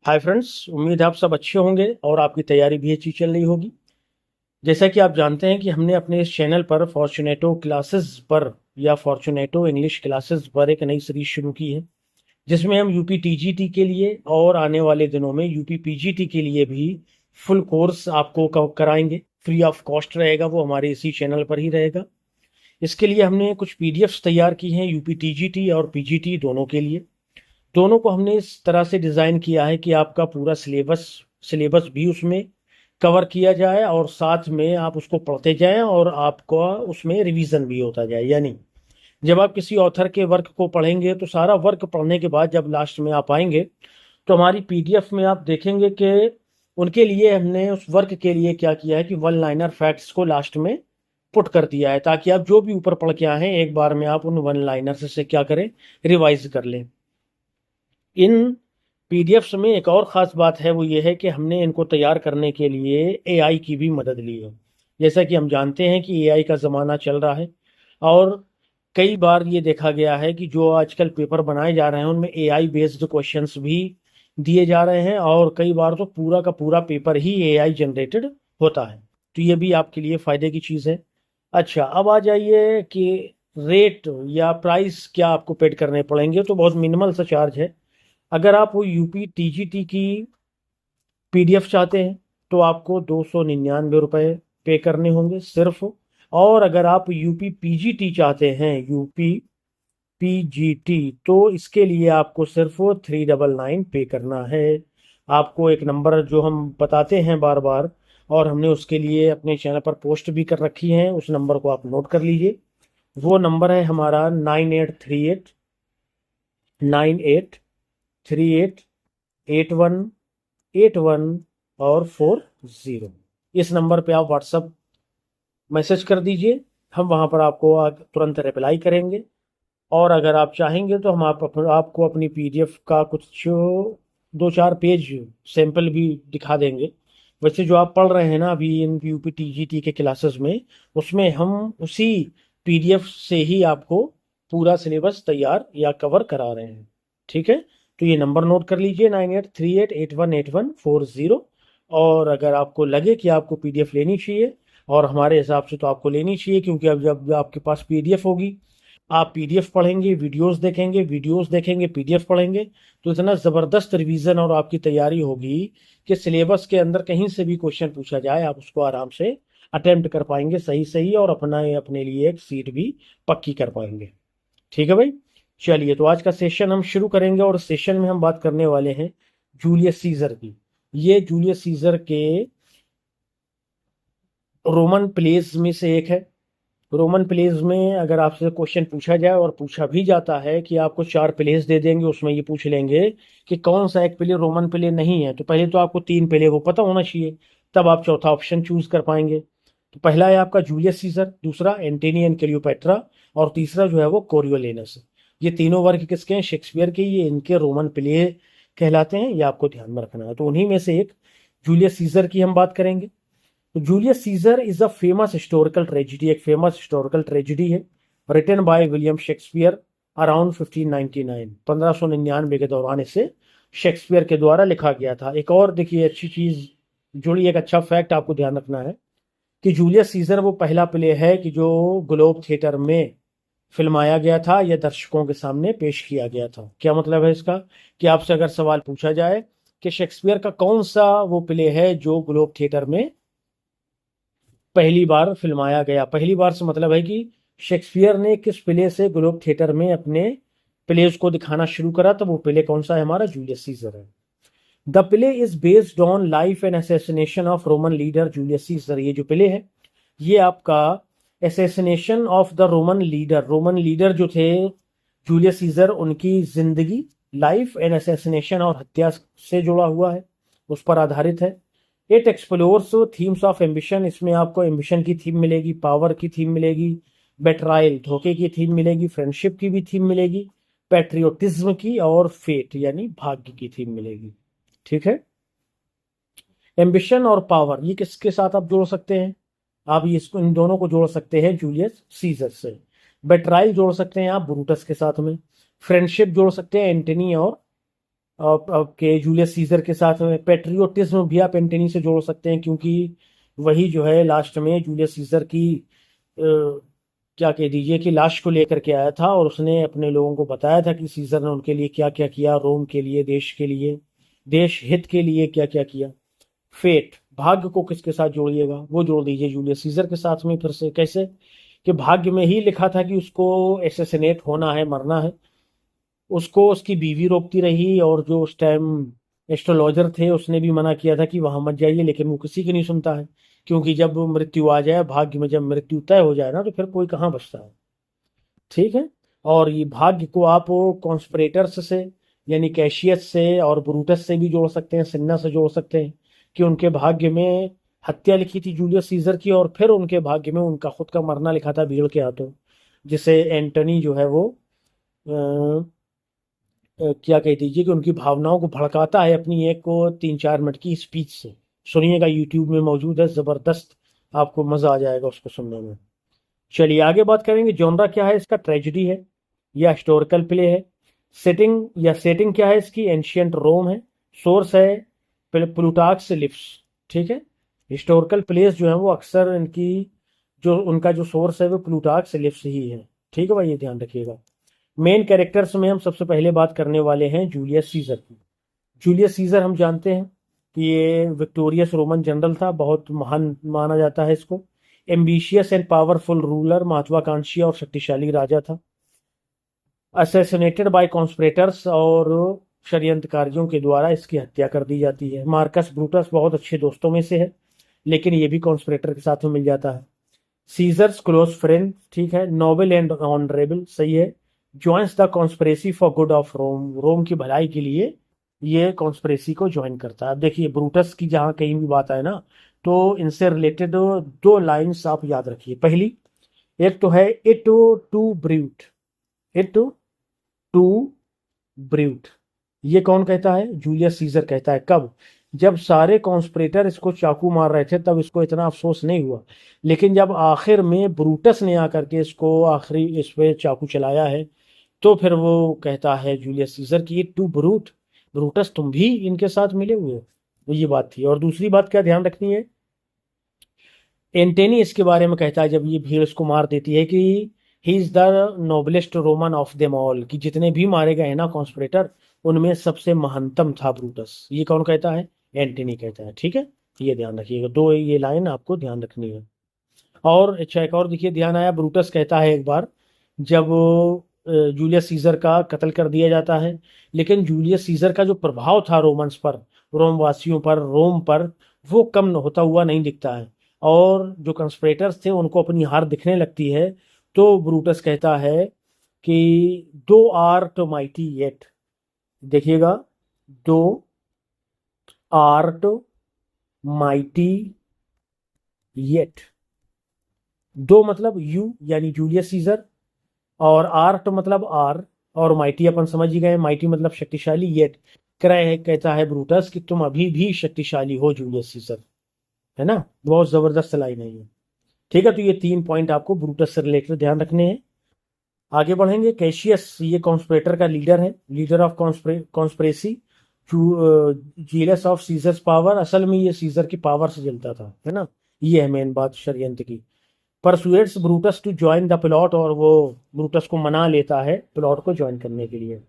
Hi friends, उम्मीद है आप सब अच्छे होंगे और आपकी तैयारी भी अच्छी चल रही होगी। जैसा कि आप जानते हैं कि हमने अपने इस चैनल पर फॉर्चुनेटो क्लासेस पर या फॉर्चुनेटो इंग्लिश क्लासेस पर एक नई सीरीज शुरू की है, जिसमें हम यूपी टीजीटी के लिए और आने वाले दिनों में यूपी पीजीटी के लिए भी फुल कोर्स आपको कराएंगे। फ्री ऑफ कॉस्ट रहेगा, वो हमारे इसी चैनल पर ही रहेगा। इसके लिए हमने कुछ पीडीएफ्स तैयार की हैं यूपी टीजीटी और पीजीटी दोनों के लिए। दोनों को हमने इस तरह से डिज़ाइन किया है कि आपका पूरा सिलेबस सिलेबस भी उसमें कवर किया जाए और साथ में आप उसको पढ़ते जाएं और आपका उसमें रिवीजन भी होता जाए। यानी जब आप किसी ऑथर के वर्क को पढ़ेंगे तो सारा वर्क पढ़ने के बाद जब लास्ट में आप आएंगे तो हमारी पीडीएफ में आप देखेंगे कि उनके लिए हमने उस वर्क के लिए क्या किया है कि वन लाइनर फैक्ट्स को लास्ट में पुट कर दिया है, ताकि आप जो भी ऊपर पढ़ के आए हैं एक बार में आप उन वन लाइनर से क्या करें, रिवाइज कर लें। इन पीडीएफ्स में एक और ख़ास बात है, वो ये है कि हमने इनको तैयार करने के लिए एआई की भी मदद ली है। जैसा कि हम जानते हैं कि एआई का ज़माना चल रहा है और कई बार ये देखा गया है कि जो आजकल पेपर बनाए जा रहे हैं उनमें एआई बेस्ड क्वेश्चंस भी दिए जा रहे हैं और कई बार तो पूरा का पूरा पेपर ही एआई जनरेटेड होता है। तो ये भी आपके लिए फ़ायदे की चीज़ है। अच्छा, अब आ जाइए कि रेट या प्राइस क्या आपको पेड करने पड़ेंगे। तो बहुत मिनिमल सा चार्ज है। अगर आप वो यूपी टीजीटी की पीडीएफ चाहते हैं तो आपको 299 रुपये पे करने होंगे सिर्फ। और अगर आप यूपी पीजीटी चाहते हैं, यूपी पीजीटी, तो इसके लिए आपको सिर्फ 399 पे करना है। आपको एक नंबर जो हम बताते हैं बार बार और हमने उसके लिए अपने चैनल पर पोस्ट भी कर रखी है, उस नंबर को आप नोट कर लीजिए। वो नंबर है हमारा 9838 और 40। इस नंबर पे आप व्हाट्सअप मैसेज कर दीजिए, हम वहाँ पर आपको तुरंत रिप्लाई करेंगे। और अगर आप चाहेंगे तो हम आपको अपनी पीडीएफ का कुछ 2-4 पेज सैंपल भी दिखा देंगे। वैसे जो आप पढ़ रहे हैं ना अभी इन यूपी टीजीटी के क्लासेस में, उसमें हम उसी पीडीएफ से ही आपको पूरा सिलेबस तैयार या कवर करा रहे हैं। ठीक है, तो ये नंबर नोट कर लीजिए 9838818140। और अगर आपको लगे कि आपको पीडीएफ लेनी चाहिए, और हमारे हिसाब से तो आपको लेनी चाहिए, क्योंकि अब जब आपके पास पीडीएफ होगी, आप पीडीएफ पढ़ेंगे, वीडियोस देखेंगे, पीडीएफ पढ़ेंगे, तो इतना ज़बरदस्त रिवीजन और आपकी तैयारी होगी कि सिलेबस के अंदर कहीं से भी क्वेश्चन पूछा जाए आप उसको आराम से अटेम्प्ट कर पाएंगे सही सही, और अपने लिए एक सीट भी पक्की कर पाएंगे। ठीक है भाई, चलिए तो आज का सेशन हम शुरू करेंगे और सेशन में हम बात करने वाले हैं जूलियस सीजर की। ये जूलियस सीजर के रोमन प्लेज में से एक है। रोमन प्लेज में अगर आपसे क्वेश्चन पूछा जाए, और पूछा भी जाता है कि आपको 4 प्लेस दे देंगे, उसमें ये पूछ लेंगे कि कौन सा एक प्ले रोमन प्ले नहीं है, तो पहले तो आपको 3 प्ले वो पता होना चाहिए, तब आप चौथा ऑप्शन चूज कर पाएंगे। तो पहला है आपका जूलियस सीजर, दूसरा एंटोनी एंड क्लियोपेट्रा, और तीसरा जो है वो कोरियोलेनस। ये तीनों वर्ग किसके हैं? शेक्सपियर के। ये इनके रोमन प्ले कहलाते हैं, ये आपको ध्यान में रखना है। तो उन्हीं में से एक जूलियस सीजर की हम बात करेंगे। तो Julius Caesar is a famous historical tragedy, एक फेमस हिस्टोरिकल ट्रेजिडी है, written by William Shakespeare around 1599, 1599 के दौरान इसे शेक्सपियर के द्वारा लिखा गया था। एक और देखिए अच्छी चीज जुड़ी, एक अच्छा फैक्ट आपको ध्यान रखना है कि जूलियस सीजर वो पहला प्ले है कि जो ग्लोब थिएटर में फिल्माया गया था या दर्शकों के सामने पेश किया गया था। क्या मतलब है इसका? कि आपसे अगर सवाल पूछा जाए कि शेक्सपियर का कौन सा वो प्ले है जो ग्लोब थिएटर में पहली बार फिल्माया गया, पहली बार से मतलब है कि शेक्सपियर ने किस प्ले से ग्लोब थिएटर में अपने प्लेस को दिखाना शुरू करा, तो वो प्ले कौन सा है? हमारा जूलियस सीजर है। The play is based on life and assassination of Roman leader Julius Caesar. ये जो प्ले है ये आपका assassination of the Roman leader जो थे जूलियस सीजर, उनकी जिंदगी, लाइफ एंड असैसिनेशन और हत्या से जुड़ा हुआ है, उस पर आधारित है। It explores themes of ambition, इसमें आपको एम्बिशन की थीम मिलेगी, पावर की थीम मिलेगी, बेट्रायल धोखे की थीम मिलेगी, फ्रेंडशिप की भी थीम मिलेगी, पैट्रियोटिज्म की, और फेट यानी भाग्य की थीम मिलेगी। ठीक है, एम्बिशन और पावर ये किसके साथ आप जोड़ सकते हैं? आप ये इसको इन दोनों को जोड़ सकते हैं जूलियस सीजर से। बेट्रायल जोड़ सकते हैं आप ब्रूटस के साथ में, फ्रेंडशिप जोड़ सकते हैं एंटनी और आपके जूलियस सीजर के साथ में पेट्रियोटिज्म भी आप एंटनी से जोड़ सकते हैं, क्योंकि वही जो है लास्ट में जूलियस सीजर की क्या कह दीजिए कि लाश को लेकर के आया था, और उसने अपने लोगों को बताया था कि सीजर ने उनके लिए क्या क्या किया, रोम के लिए, देश के लिए, देश हित के लिए क्या क्या किया। फेट, भाग्य को किसके साथ जोड़िएगा, वो जोड़ दीजिए जूलियस सीजर के साथ में। फिर से कैसे कि भाग्य में ही लिखा था कि उसको एसेसिनेट होना है, मरना है। उसको उसकी बीवी रोकती रही, और जो उस टाइम एस्ट्रोलॉजर थे उसने भी मना किया था कि वहां मत जाइए, लेकिन वो किसी की नहीं सुनता है, क्योंकि जब मृत्यु आ जाए, भाग्य में जब मृत्यु तय हो जाए ना, तो फिर कोई कहाँ बचता है। ठीक है। और ये भाग्य को आप कॉन्स्पिरेटर्स से, यानी कैशियस से और ब्रूटस से भी जोड़ सकते हैं, सिन्ना से जोड़ सकते हैं, कि उनके भाग्य में हत्या लिखी थी जूलियस सीजर की, और फिर उनके भाग्य में उनका खुद का मरना लिखा था भीड़ के हाथों, जिसे एंटनी जो है वो क्या कह दीजिए कि उनकी भावनाओं को भड़काता है अपनी एक को 3-4 मिनट की स्पीच से। सुनिएगा, यूट्यूब में मौजूद है, जबरदस्त, आपको मजा आ जाएगा उसको सुनने में। चलिए आगे बात करेंगे। जॉनरा क्या है इसका, ट्रेजेडी है या हिस्टोरिकल प्ले है। सेटिंग क्या है इसकी, एंशियंट रोम है। सोर्स है प्लूटार्क्स लिप्स। ठीक है। हिस्टोरिकल प्लेस जो है वो अक्सर इनकी जो उनका जो सोर्स है वो प्लूटार्क्स लिप्स ही है। ठीक है भाई, ये ध्यान रखिएगा। मेन कैरेक्टर्स में हम सबसे पहले बात करने वाले हैं जूलियस सीजर की। जूलियस सीजर हम जानते हैं कि ये विक्टोरियस रोमन जनरल था, बहुत महान माना जाता है इसको। एम्बिशियस एंड पावरफुल रूलर, महत्वाकांक्षी और शक्तिशाली राजा था। असैसिनेटेड बाय कॉन्स्पिरेटर्स, और षड्यंत्रकारियों के द्वारा इसकी हत्या कर दी जाती है। मार्कस ब्रूटस बहुत अच्छे दोस्तों में से है, लेकिन ये भी कॉन्स्पिरेटर के साथ में मिल जाता है। सीजर्स क्लोज फ्रेंड, ठीक है। नोबल एंड ऑनरेबल, सही है। Joins the conspiracy for good of Rome, Rome की भलाई के लिए ये कॉन्स्पिरेसी को ज्वाइन करता है। अब देखिए, ब्रूटस की जहां कहीं भी बात आए ना, तो इनसे रिलेटेड दो लाइंस आप याद रखिए। पहली, एक तो है et tu Brute, et tu Brute, ये कौन कहता है, जूलियस सीजर कहता है। कब, जब सारे कॉन्स्पिरेटर इसको चाकू मार रहे थे तब इसको इतना अफसोस नहीं हुआ, लेकिन जब आखिर में ब्रूटस ने आकर के इसको आखिरी इस पे चाकू चलाया है, तो फिर वो कहता है जूलियस सीजर की टू ब्रूट, ब्रूटस तुम भी इनके साथ मिले हुए हो। तो ये बात थी। और दूसरी बात क्या ध्यान रखनी है, एंटेनी इसके बारे में कहता है जब ये भीड़ इसको मार देती है कि he is the noblest Roman of them all, कि जितने भी मारे गए हैं ना कॉन्स्पिरेटर, उनमें सबसे महानतम था ब्रूटस। ये कौन कहता है, एंटेनी कहता है। ठीक है, ये ध्यान रखिएगा, दो ये लाइन आपको ध्यान रखनी है। और अच्छा, एक और देखिए, ध्यान आया, ब्रूटस कहता है एक बार जब जूलियस सीजर का कत्ल कर दिया जाता है, लेकिन जूलियस सीजर का जो प्रभाव था रोमन्स पर, रोम वासियों पर, रोम पर, वो कम होता हुआ नहीं दिखता है, और जो कंस्पिरेटर्स थे उनको अपनी हार दिखने लगती है। तो ब्रूटस कहता है कि दो आर्ट माइटी येट, देखिएगा, दो आर्ट माइटी येट, दो मतलब यू यानी जूलियस सीजर, और आर्ट मतलब आर, और माइटी अपन समझ ही गए, माइटी मतलब शक्तिशाली। येट क्रय कहता है ब्रूटस कि तुम अभी भी शक्तिशाली हो जूलियस सीजर, है ना। बहुत जबरदस्त लाइन है ये। ठीक है, तो ये 3 पॉइंट आपको ब्रूटस से रिलेटेड ध्यान रखने हैं। आगे बढ़ेंगे। कैशियस ये कॉन्स्पिरेटर का लीडर है, leader of conspiracy, jealous of Caesar's power, असल में ये सीजर की पावर से जलता था, है ना। ये है मेन बात षड्यंत्र की। Persuades Brutus to join the plot, और वो ब्रूटस को मना लेता है प्लॉट को ज्वाइन करने के लिए।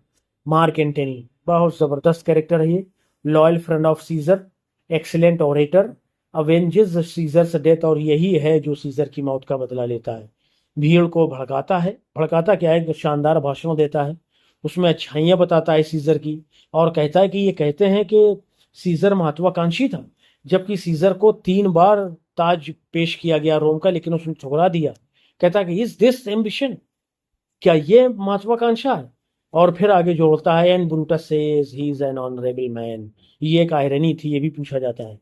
मार्क एंटनी बहुत जबरदस्त कैरेक्टर है ये, loyal friend of Caesar, excellent orator, avenges Caesar's death, और यही है जो सीजर की मौत का बदला लेता है। भीड़ को भड़काता है, भड़काता क्या है, शानदार भाषण देता है, उसमें अच्छाइयाँ बताता है सीजर की, और कहता है कि ये कहते हैं कि सीजर महत्वाकांक्षी था, जबकि सीजर को 3 बार ताज पेश किया गया रोम का, लेकिन उसने ठुकरा दिया। कहता है कि इज दिस एम्बिशन, क्या ये महत्वाकांक्षा है। और फिर आगे जोड़ता है, and Brutus says he is an honourable man. ये एक आयरनी थी, ये भी पूछा जाता है,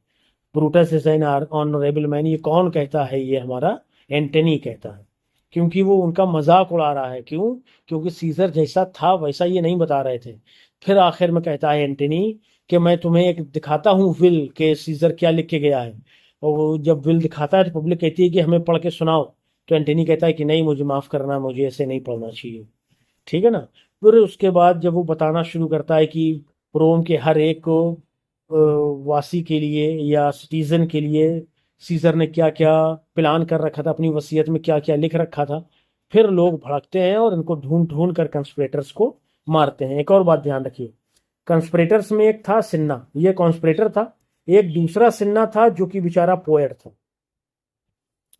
Brutus is an honourable man, ये कौन कहता है, ये हमारा एंटनी कहता है, क्योंकि वो उनका मजाक उड़ा रहा है। क्यों, क्योंकि सीजर जैसा था वैसा ये नहीं बता रहे थे। फिर आखिर में कहता है एंटनी कि मैं तुम्हें एक दिखाता हूँ विल के सीजर क्या लिख के गया है, और वो जब विल दिखाता है तो पब्लिक कहती है कि हमें पढ़ के सुनाओ, तो एंटनी कहता है कि नहीं, मुझे माफ करना, मुझे ऐसे नहीं पढ़ना चाहिए। ठीक है ना। फिर उसके बाद जब वो बताना शुरू करता है कि रोम के हर एक वासी के लिए या सिटीजन के लिए सीजर ने क्या क्या प्लान कर रखा था, अपनी वसीयत में क्या क्या लिख रखा था। फिर लोग भड़कते हैं और इनको ढूंढ ढूंढ कर कंस्पिरेटर्स को मारते हैं। एक और बात ध्यान रखिए, कंस्पिरेटर्स में एक था सिन्ना, ये कॉन्स्पिरेटर था। एक दूसरा सिन्ना था जो कि बेचारा पोएट था,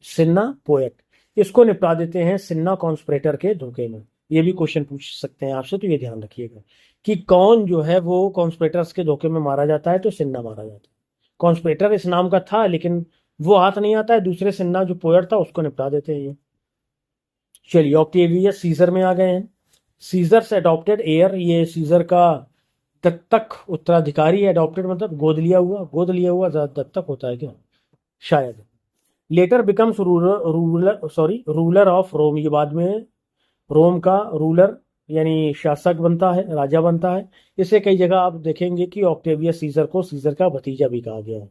सिन्ना पोएट। इसको निपटा देते हैं सिन्ना कॉन्स्पिरेटर के धोखे में। ये भी क्वेश्चन पूछ सकते हैं आपसे, तो ये ध्यान रखिएगा कि कौन जो है वो कॉन्स्पिरेटर्स के धोखे में मारा जाता है, तो सिन्ना मारा जाता है। कॉन्स्पिरेटर इस नाम का था लेकिन वो हाथ नहीं आता है, दूसरे सिन्ना जो पोएट था उसको निपटा देते हैं ये। चलिए, ऑक्टेवियस सीजर में आ गए हैं। सीजर से अडॉप्टेड एयर, ये सीजर का दत्तक उत्तराधिकारी है। अडॉप्टेड मतलब गोद लिया हुआ, गोद लिया हुआ दत्तक होता है क्या, शायद। Later becomes ruler of Rome, ये बाद में रोम का रूलर यानी शासक बनता है, राजा बनता है। इसे कई जगह आप देखेंगे कि ऑक्टेवियस सीजर को सीजर का भतीजा भी कहा गया है।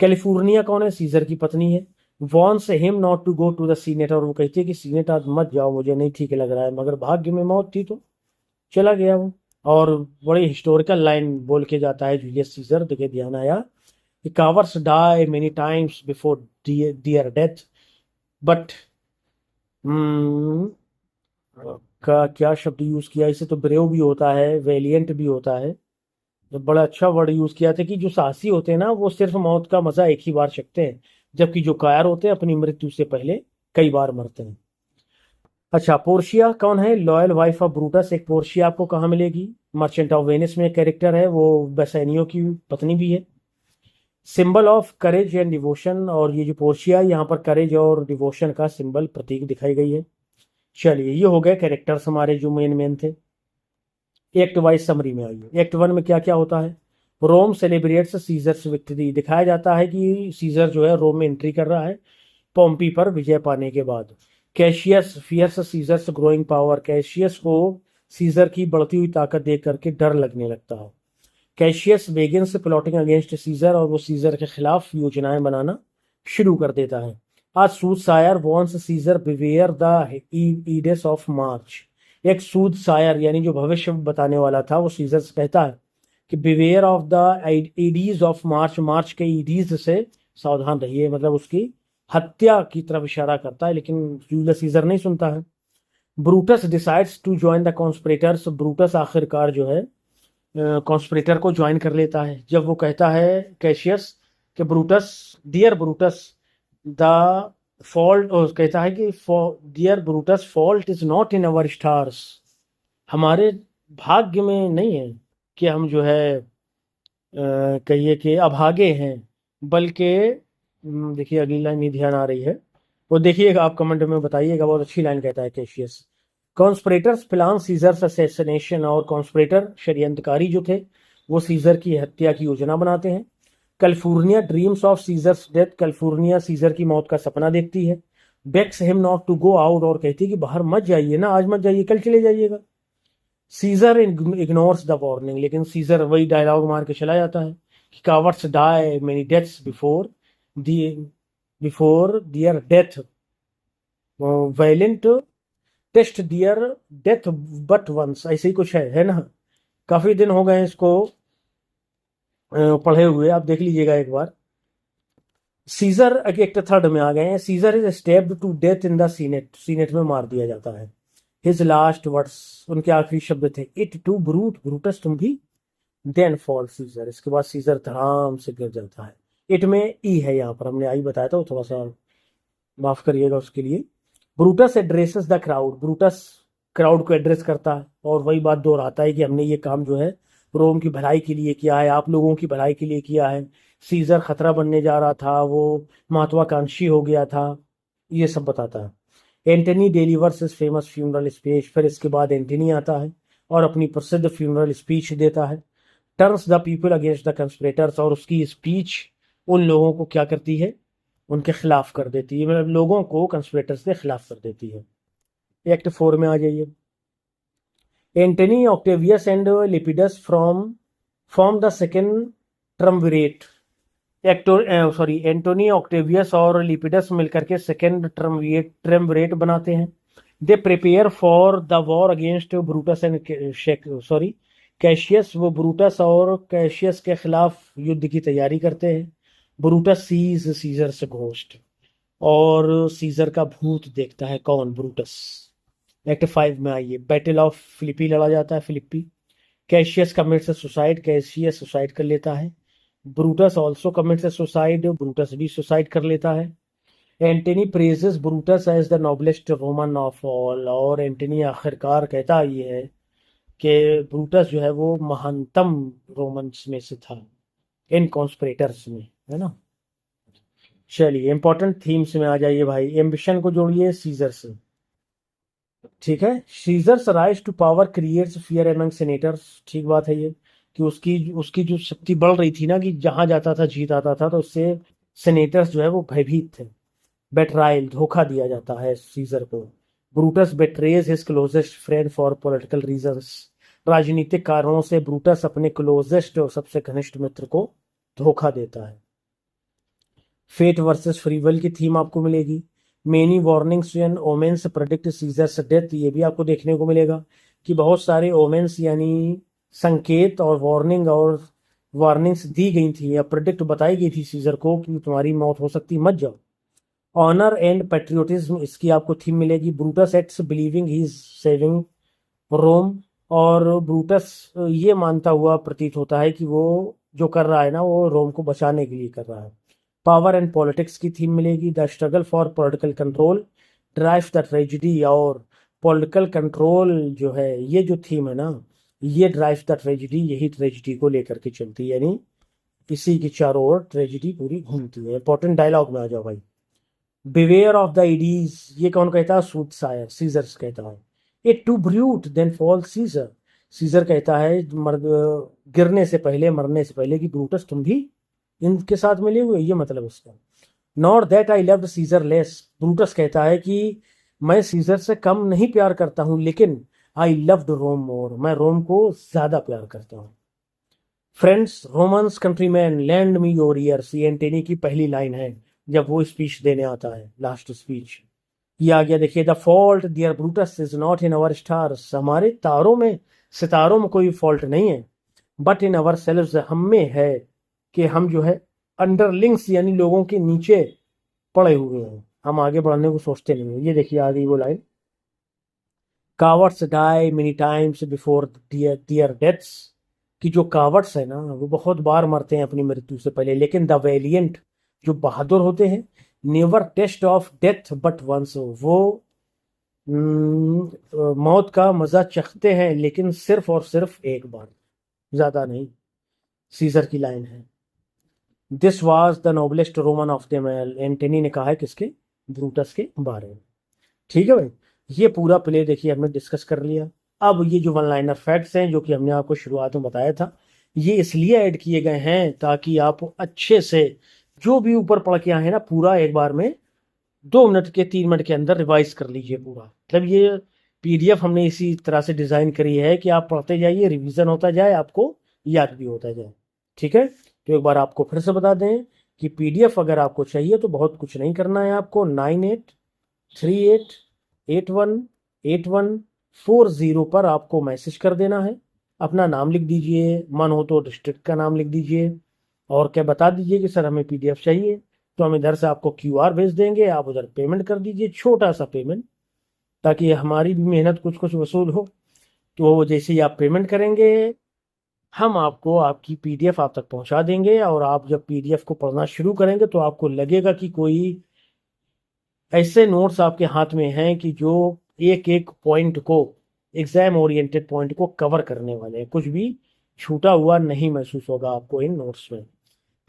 कैलिफोर्निया कौन है, सीजर की पत्नी है। Warns him not to go to the senate, और वो कहती है कि सीनेट आज मत जाओ, मुझे नहीं ठीक लग रहा है, मगर भाग्य में मौत थी तो चला गया वो। और बड़ी हिस्टोरिकल लाइन बोल के जाता है जूलियस सीजर, देखिए ध्यान आया, cowards die many times before their death, but का क्या शब्द यूज किया, इसे तो ब्रेव भी होता है, वेलियंट भी होता है। तो बड़ा अच्छा वर्ड यूज किया था कि जो साहसी होते हैं ना वो सिर्फ मौत का मजा एक ही बार चखते हैं, जबकि जो कायर होते हैं अपनी मृत्यु से पहले कई बार मरते हैं। अच्छा, पोर्शिया कौन है, लॉयल वाइफ ऑफ ब्रूटस। एक पोर्शिया आपको कहाँ मिलेगी, मर्चेंट ऑफ वेनिस में एक कैरेक्टर है, वो बेसानियो की पत्नी भी है। Symbol of courage and devotion, और ये जो पोर्शिया यहाँ पर करेज और डिवोशन का सिंबल, प्रतीक दिखाई गई है। चलिए, ये हो गए कैरेक्टर्स हमारे जो मेन मेन थे। एक्ट वाइज समरी में आइए। एक्ट 1 में क्या क्या होता है, रोम सेलिब्रेट्स सीजर्स विक्ट्री, दिखाया जाता है कि सीजर जो है रोम में एंट्री कर रहा है पोम्पी पर विजय पाने के बाद। Cassius fears Caesar's growing power, Cassius को सीजर की बढ़ती हुई ताकत देख करके डर लगने लगता है। Cassius begins plotting against Caesar, और वो सीजर के खिलाफ योजनाएं बनाना शुरू कर देता है। आज soothsayer warns Caesar beware the Ides of March, एक सूद सायर यानी जो भविष्य बताने वाला था वो सीजर से कहता है कि beware of the Ides of March, March के ईडीज से सावधान रहिए, मतलब उसकी हत्या की तरफ इशारा करता है, लेकिन जूलियस सीजर नहीं सुनता है। Brutus decides to join the conspirators, Brutus आखिरकार जो है कॉन्स्पिरेटर को ज्वाइन कर लेता है। जब वो कहता है कैशियस कि Brutus, dear Brutus, the fault, कहता है कि dear Brutus, fault is not in our stars, हमारे भाग्य में नहीं है कि हम जो है कहिए कि अभागे हैं, बल्कि देखिए अगली लाइन नहीं ध्यान आ रही है, वो देखिएगा आप कमेंट में बताइएगा, बहुत अच्छी लाइन कहता है Cassius. Conspirators plan Caesar's assassination, और कॉन्स्पिरेटर षड्यंत्रकारी जो थे वो सीजर की हत्या की योजना बनाते हैं। Calpurnia dreams of Caesar's death, Calpurnia Caesar की मौत का सपना देखती है। Begs him not to go out, और कहती है कि बाहर मत जाइए ना, आज मत जाइए, कल चले जाइएगा। सीजर इग्नोर्स द वार्निंग, लेकिन सीजर वही डायलॉग मार के चला जाता है कि cowards die many deaths before their death, valiant taste their death but once, ऐसे ही कुछ है ना। काफी दिन हो गए इसको पढ़े हुए, आप देख लीजिएगा एक बार। सीजर एक्ट 3 में आ गए हैं। Caesar is stabbed to death in the senate, senate में मार दिया जाता है। हिज लास्ट वर्ड्स, उनके आखिरी शब्द थे, इट टू ब्रूट, ब्रूटस तुम भी, देन फॉल सीजर, इसके बाद सीजर धड़ाम से गिर जाता है। इट में ई है, यहाँ पर हमने आई बताया था, वो थोड़ा सा माफ करिएगा उसके लिए। Brutus addresses the crowd, Brutus crowd को एड्रेस करता है और वही बात दोहराता है कि हमने ये काम जो है रोम की भलाई के लिए किया है, आप लोगों की भलाई के लिए किया है। सीजर खतरा बनने जा रहा था, वो महत्वाकांक्षी हो गया था, ये सब बताता है। Antony delivers his famous funeral speech, फिर इसके बाद एंटनी आता है और अपनी प्रसिद्ध फ्यूनरल स्पीच देता है। Turns the people against the conspirators, और उसकी स्पीच उन लोगों को क्या करती है, उनके खिलाफ कर देती है, मतलब लोगों को कंस्पिरेटर्स के खिलाफ कर देती है। एक्ट 4 में आ जाइए। Antony Octavius and Lepidus form the second triumvirate, Antony Octavius और लिपिडस मिलकर के सेकेंड ट्रमविरेट बनाते हैं। They prepare for the war against Brutus and Cassius वो ब्रूटस और कैशियस के खिलाफ युद्ध की तैयारी करते हैं। ब्रूटस सीज सीजर से घोस्ट, और सीजर का भूत देखता है। कौन? ब्रूटस। एक्ट 5 में आइए, बैटल ऑफ फिलिपी लड़ा जाता है, Philippi. Cassius commits suicide, Cassius suicide कर लेता है। Brutus also commits suicide, Brutus भी सुसाइड कर लेता है। Antony praises Brutus as the noblest Roman of all, और एंटनी आखिरकार कहता ये है कि ब्रूटस जो है वो महानतम रोमन्स में से था, इन कॉन्स्पिरेटर्स में, है ना। चलिए इंपॉर्टेंट थीम्स में आ जाइए भाई। एम्बिशन को जोड़िए सीजर से, ठीक है। Caesar's rise to power creates fear among senators, ठीक बात है ये, कि उसकी उसकी जो शक्ति बढ़ रही थी ना, कि जहां जाता था जीत आता था, तो उससे सेनेटर्स जो है वो भयभीत थे। बेट्रायल, धोखा दिया जाता है सीजर को। Brutus betrays his closest friend for political reasons, राजनीतिक कारणों से ब्रूटस अपने क्लोजेस्ट और सबसे घनिष्ठ मित्र को धोखा देता है। फेट वर्सेस फ्री विल की थीम आपको मिलेगी। Many warnings and omens predict Caesar's death, ये भी आपको देखने को मिलेगा कि बहुत सारे ओमेंस यानी संकेत और वार्निंग्स दी गई थी या प्रेडिक्ट बताई गई थी सीजर को कि तुम्हारी मौत हो सकती, मत जाओ। ऑनर एंड पेट्रियोटिज्म, इसकी आपको थीम मिलेगी। Brutus acts believing he is saving Rome, और ब्रूटस ये मानता हुआ प्रतीत होता है कि वो जो कर रहा है ना, वो रोम को बचाने के लिए कर रहा है। पावर एंड पॉलिटिक्स की थीम मिलेगी। The struggle for political control drive the tragedy, और पॉलिटिकल कंट्रोल जो है, ये जो थीम है ना, ये ड्राइव द ट्रेजिडी, यही ट्रेजिडी को लेकर के चलती है, यानी इसी के चारों ओर ट्रेजिडी पूरी घूमती है। इंपॉर्टेंट डायलॉग में आ जाओ भाई। बिवेयर ऑफ द इडीज, ये कौन कहता है? सूटसायर, सीजर्स कहता है। Et tu Brute then fall Caesar, Caesar कहता है गिरने से पहले, मरने से पहले, कि ब्रूटस तुम भी इनके साथ मिले हुए, ये मतलब उसका। Not that I loved Caesar less, Brutus कहता है कि मैं सीजर से कम नहीं प्यार करता हूं, लेकिन आई लव्ड रोम मोर, मैं रोम को ज्यादा प्यार करता हूं। Friends, Romans, countrymen, lend me your ears, ये एंटेनी की पहली लाइन है जब वो स्पीच देने आता है, लास्ट स्पीच। ये आ गया, देखिए। The fault dear Brutus is not in our stars, हमारे तारों में, सितारों में कोई फॉल्ट नहीं है, बट इन अवर सेल्व्स, हम में है कि हम जो है अंडरलिंग्स यानी लोगों के नीचे पड़े हुए हैं, हम आगे बढ़ने को सोचते नहीं है। ये देखिए आ गई वो line. Cowards die many times before their deaths, कि जो कावर्ड्स है ना, वो बहुत बार मरते हैं अपनी मृत्यु से पहले, लेकिन द वेलियंट, जो बहादुर होते हैं, never taste of death but once, वो मौत का मजा चखते हैं लेकिन सिर्फ और सिर्फ एक बार, ज्यादा नहीं। सीजर की लाइन है। This was the noblest Roman of them all, Antony ने कहा है किसके? ब्रूटस के बारे में। ठीक है भाई, ये पूरा प्ले देखिए हमने डिस्कस कर लिया। अब ये जो वन लाइनर फैक्ट्स हैं जो कि हमने आपको शुरुआत में बताया था, ये इसलिए ऐड किए गए हैं ताकि आप अच्छे से जो भी ऊपर पढ़ के आए हैं ना, पूरा एक बार में 2 मिनट के 3 मिनट के अंदर रिवाइज कर लीजिए पूरा। मतलब ये पीडीएफ हमने इसी तरह से डिजाइन करी है कि आप पढ़ते जाइए, रिवीजन होता जाए, आपको याद भी होता जाए। ठीक है, तो एक बार आपको फिर से बता दें कि पीडीएफ अगर आपको चाहिए तो बहुत कुछ नहीं करना है आपको। 9838818140 पर आपको मैसेज कर देना है, अपना नाम लिख दीजिए, मन हो तो डिस्ट्रिक्ट का नाम लिख दीजिए, और क्या बता दीजिए कि सर हमें पीडीएफ चाहिए। तो हम इधर से आपको क्यूआर भेज देंगे, आप उधर पेमेंट कर दीजिए, छोटा सा पेमेंट, ताकि हमारी भी मेहनत कुछ कुछ वसूल हो। तो जैसे ही आप पेमेंट करेंगे, हम आपको आपकी पीडीएफ आप तक पहुंचा देंगे, और आप जब पीडीएफ को पढ़ना शुरू करेंगे तो आपको लगेगा कि कोई ऐसे नोट्स आपके हाथ में हैं कि जो एक एक पॉइंट को, एग्जाम ओरिएंटेड पॉइंट को कवर करने वाले हैं, कुछ भी छूटा हुआ नहीं महसूस होगा आपको इन नोट्स में।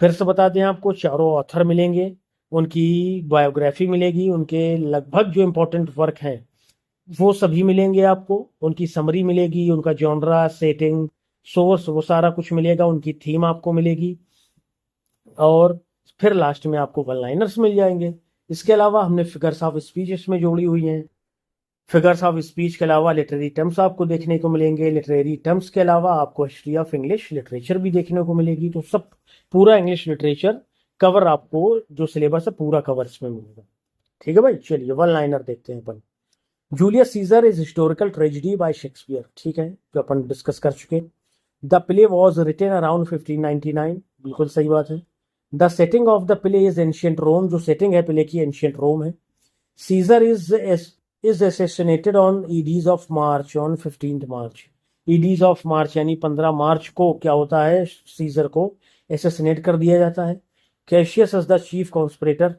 फिर से बता दें, आपको चारों ऑथर मिलेंगे, उनकी बायोग्राफी मिलेगी, उनके लगभग जो इम्पोर्टेंट वर्क हैं वो सभी मिलेंगे आपको, उनकी समरी मिलेगी, उनका जॉनरा, सेटिंग, सोर्स, वो सारा कुछ मिलेगा, उनकी थीम आपको मिलेगी, और फिर लास्ट में आपको वन लाइनर्स मिल जाएंगे। इसके अलावा हमने फिगर्स ऑफ स्पीच इसमें जोड़ी हुई हैं। फिगर्स ऑफ स्पीच के अलावा लिटरेरी टर्म्स आपको देखने को मिलेंगे, लिटरेरी टर्म्स के अलावा आपको हिस्ट्री ऑफ इंग्लिश लिटरेचर भी देखने को मिलेगी। तो सब पूरा इंग्लिश लिटरेचर कवर आपको, जो सिलेबस है पूरा कवर इसमें मिलेगा। ठीक है भाई, चलिए वन लाइनर देखते हैं अपन। Julius Caesar is historical tragedy by Shakespeare, ठीक है, जो अपन डिस्कस कर चुके। The play was written around 1599, बिल्कुल सही बात है। The setting of the play is ancient Rome, जो सेटिंग है प्ले की एंशियंट रोम है। Caesar is assassinated on Ides of March on 15 March. Ides of March यानी 15 मार्च को क्या होता है, सीजर को असैसिनेट कर दिया जाता है। Cassius is the chief conspirator,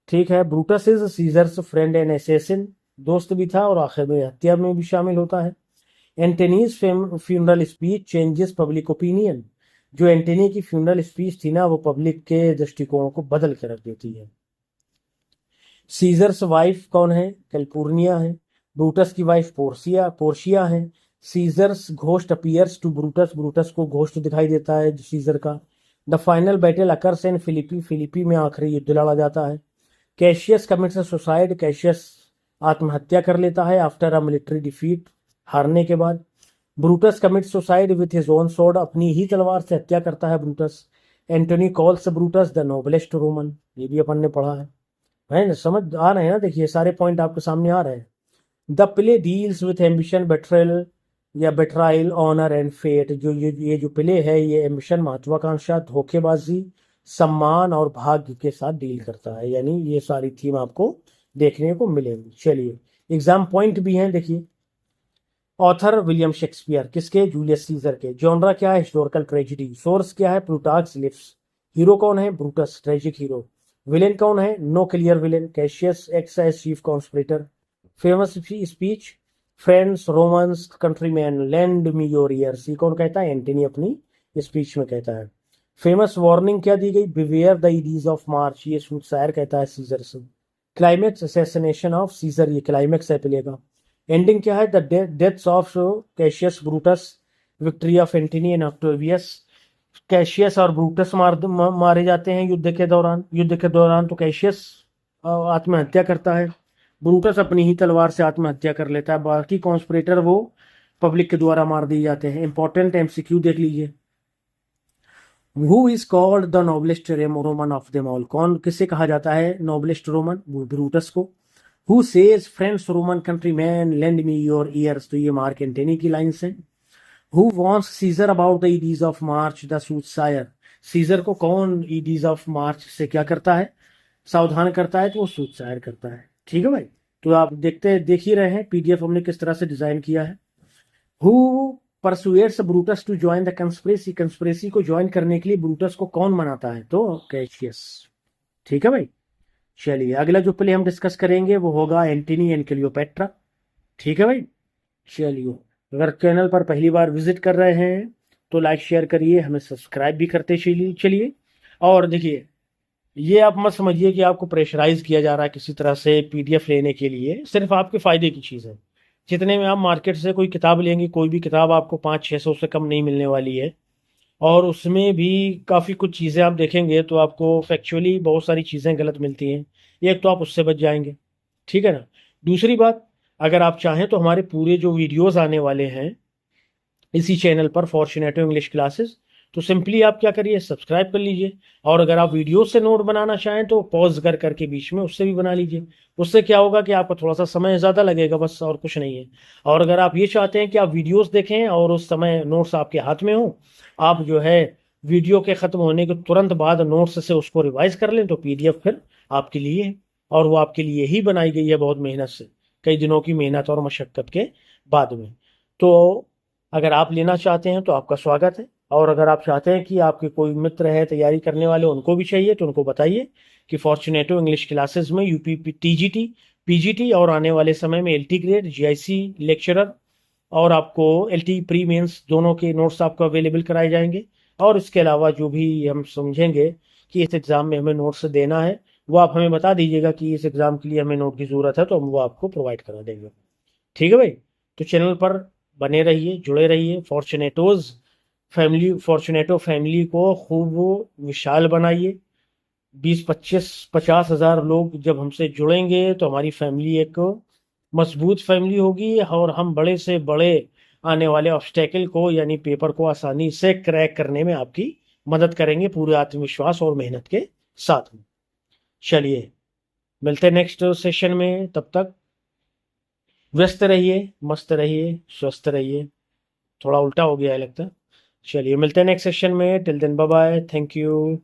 ठीक है। Brutus is Caesar's friend and assassin, दोस्त भी था और आखिर में हत्या में भी शामिल होता है। Antony's funeral speech changes public opinion, जो एंटनी की फ्यूनरल स्पीच थी ना वो पब्लिक के दृष्टिकोण को बदल के रख देती है। सीजर्स वाइफ कौन है, कैलपुर्निया है। ब्रूटस की वाइफ पोर्शिया है। Caesar's ghost appears to Brutus, Brutus को घोस्ट दिखाई देता है सीजर का। The final battle occurs in Philippi, Philippi में आखिरी युद्ध लड़ा जाता है। कैशियस कमिट्स सुसाइड, कैशियस आत्महत्या कर लेता है आफ्टर अ मिलिट्री डिफीट, हारने के बाद। Brutus commits suicide with his own sword, अपनी ही तलवार से हत्या करता है Brutus. Antony calls Brutus the noblest Roman, ये भी अपन ने पढ़ा है ना, समझ आ रहे हैं ना, देखिए सारे पॉइंट आपके सामने आ रहे हैं। The play deals with ambition betrayal या बेट्राइल ऑनर एंड फेट, जो ये जो प्ले है ये एम्बिशन महत्वाकांक्षा, धोखेबाजी, सम्मान और भाग्य के साथ डील करता है, यानी ये सारी थीम आपको देखने को मिलेंगी। चलिए एग्जाम पॉइंट भी हैं, देखिए। ऑथर विलियम शेक्सपियर, किसके, जूलियस सीजर के। जॉनरा क्या है, हिस्टोरिकल ट्रेजिडी। सोर्स क्या है, प्लूटार्क्स लिव्स। हीरो कौन है, ब्रूटस, ट्रेजिक हीरो। विलेन कौन है, no clear villain, Cassius acts as chief conspirator. Famous speech, friends Romans countrymen lend me your ears, ये कौन कहता है, एंटनी अपनी स्पीच में कहता है। फेमस वार्निंग क्या दी गई, बिवेयर द ईडीज ऑफ मार्च, ये सूटसायर कहता है सीजर से। क्लाइमेक्स असैसिनेशन ऑफ सीजर, ये क्लाइमेक्स है प्ले का। एंडिंग क्या है, the deaths of Cassius Brutus, victory of Antony and Octavius. Cassius और ब्रूटस मारे जाते हैं युद्ध के दौरान तो कैशियस आत्महत्या करता है, ब्रूटस अपनी ही तलवार से आत्महत्या कर लेता है, बाकी कॉन्स्पिरेटर वो पब्लिक के द्वारा मार दिए जाते हैं। इंपॉर्टेंट एमसीक्यू देख लीजिए। Who is called the noblest Roman of them all, कौन किसे कहा जाता है नोबलेस्ट रोमन, ब्रूटस को। Who says friends Roman countryman lend me your years, तो ये मार्क एंटनी की लाइन्स हैं। Who wants Caesar about the Ides of March, the soothsayer, Caesar को कौन ईडीज ऑफ मार्च से क्या करता है, सावधान करता है, तो वो सूटसायर करता है। ठीक है भाई, तो आप देख ही रहे हैं पीडीएफ हमने किस तरह से डिजाइन किया है। Who persuades Brutus to join the conspiracy, conspiracy को ज्वाइन करने के लिए ब्रूटस को कौन मनाता है, तो कैशियस। ठीक है भाई, चलिए अगला जो प्ले हम डिस्कस करेंगे वो होगा एंटनी एंड क्लियोपेट्रा। ठीक है भाई, चलिए अगर चैनल पर पहली बार विजिट कर रहे हैं तो लाइक शेयर करिए, हमें सब्सक्राइब भी करते चलिए। और देखिए ये आप मत समझिए कि आपको प्रेशराइज किया जा रहा है किसी तरह से पीडीएफ लेने के लिए, सिर्फ आपके फायदे की चीज़ है। जितने में आप मार्केट से कोई किताब लेंगे, कोई भी किताब आपको 500-600 से कम नहीं मिलने वाली है, और उसमें भी काफ़ी कुछ चीज़ें आप देखेंगे तो आपको फैक्चुअली बहुत सारी चीज़ें गलत मिलती हैं, एक तो आप उससे बच जाएंगे। ठीक है ना। दूसरी बात, अगर आप चाहें तो हमारे पूरे जो वीडियोस आने वाले हैं इसी चैनल पर फॉर्चुनेटो इंग्लिश क्लासेस, तो सिंपली आप क्या करिए, सब्सक्राइब कर लीजिए। और अगर आप वीडियो से नोट बनाना चाहें तो पॉज कर करके बीच में उससे भी बना लीजिए। उससे क्या होगा कि आपका थोड़ा सा समय ज़्यादा लगेगा, बस और कुछ नहीं है। और अगर आप ये चाहते हैं कि आप वीडियोस देखें और उस समय नोट्स आपके हाथ में हो, आप जो है वीडियो के ख़त्म होने के तुरंत बाद नोट्स से उसको रिवाइज कर लें, तो पीडीएफ फिर आपके लिए है। और वो आपके लिए ही बनाई गई है बहुत मेहनत से, कई दिनों की मेहनत और मशक्क़त के बाद में। तो अगर आप लेना चाहते हैं तो आपका स्वागत है। और अगर आप चाहते हैं कि आपके कोई मित्र है तैयारी करने वाले, उनको भी चाहिए, तो उनको बताइए कि फॉर्चुनेटो इंग्लिश क्लासेस में यूपी टीजीटी, पीजीटी और आने वाले समय में एलटी ग्रेड, जीआईसी लेक्चरर और आपको एलटी प्री मेंस दोनों के नोट्स आपको अवेलेबल कराए जाएंगे। और इसके अलावा जो भी हम समझेंगे कि इस एग्ज़ाम में हमें नोट्स देना है, वो आप हमें बता दीजिएगा कि इस एग्ज़ाम के लिए हमें नोट की ज़रूरत है, तो हम वो आपको प्रोवाइड करा देंगे। ठीक है भाई, तो चैनल पर बने रहिए, जुड़े रहिए। फॉर्चुनेटो फैमिली को खूब विशाल बनाइए। 20-25-50 हज़ार लोग जब हमसे जुड़ेंगे तो हमारी फैमिली एक मजबूत फैमिली होगी, और हम बड़े से बड़े आने वाले ऑब्स्टेकल को यानी पेपर को आसानी से क्रैक करने में आपकी मदद करेंगे, पूरे आत्मविश्वास और मेहनत के साथ में। चलिए मिलते हैं नेक्स्ट सेशन में, तब तक व्यस्त रहिए, मस्त रहिए, स्वस्थ रहिए। थोड़ा उल्टा हो गया है लगता है। चलिए मिलते हैं नेक्स्ट सेशन में, till then bye bye, thank you.